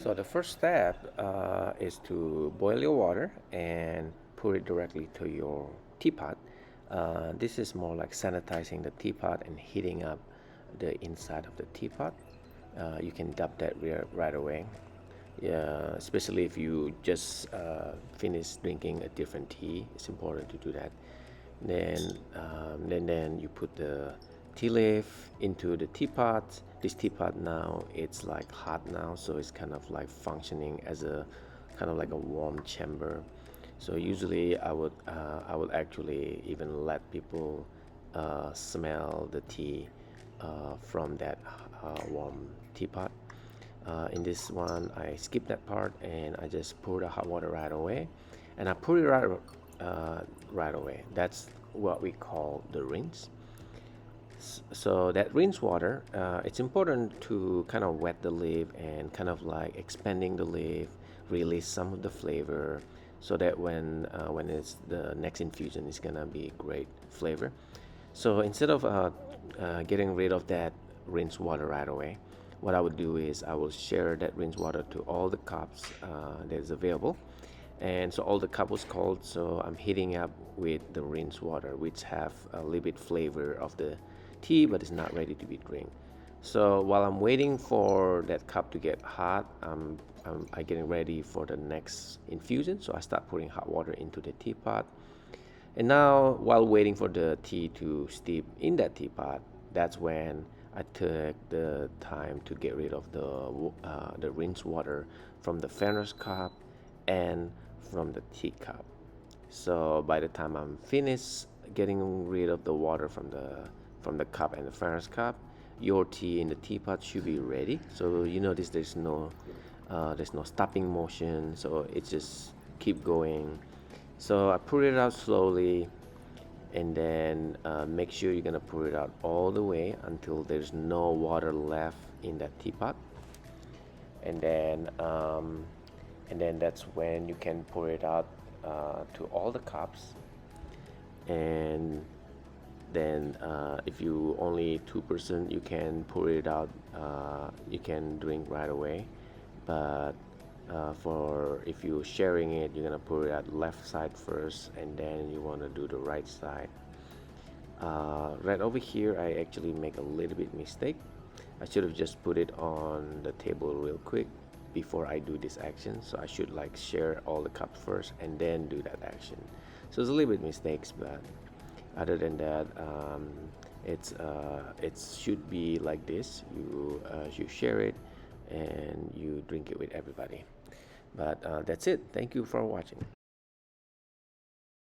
So the first step is to boil your water and pour it directly to your teapot. This is more like sanitizing the teapot and heating up the inside of the teapot. You can dab that right away. Yeah, especially if you just finish drinking a different tea, it's important to do that. Then you put the tea leaf into the teapot. This teapot now it's like hot now, so it's kind of like functioning as a kind of like a warm chamber. So usually I would actually even let people smell the tea from that warm teapot. In this one, I skip that part and I just pour the hot water right away, and I pour it right away. That's what we call the rinse. So that rinse water, it's important to kind of wet the leaf and kind of like expanding the leaf, release some of the flavor, so that when it's the next infusion, it's gonna be great flavor. So instead of getting rid of that rinse water right away, what I would do is I will share that rinse water to all the cups that is available. And so all the cup was cold, so I'm heating up with the rinse water, which have a little bit flavor of the tea, but it's not ready to be drink. So while I'm waiting for that cup to get hot, I'm getting ready for the next infusion. So I start putting hot water into the teapot. And now, while waiting for the tea to steep in that teapot, that's when I took the time to get rid of the rinse water from the Fenner's cup and from the teacup. So by the time I'm finished getting rid of the water from the cup and the Fenner's cup, your tea in the teapot should be ready. So you notice there's no stopping motion, so it just keep going. So I pour it out slowly, and then make sure you're gonna pour it out all the way until there's no water left in that teapot. And then that's when you can pour it out to all the cups. And then if you only 2%, you can pour it out, you can drink right away. But for if you're sharing it, you're gonna pour it at left side first, and then you want to do the right side. Right over here, I actually make a little bit mistake. I should have just put it on the table real quick before I do this action. So I should like share all the cups first and then do that action. So it's a little bit mistakes, but other than that, it should be like this. You share it and you drink it with everybody. But that's it. Thank you for watching.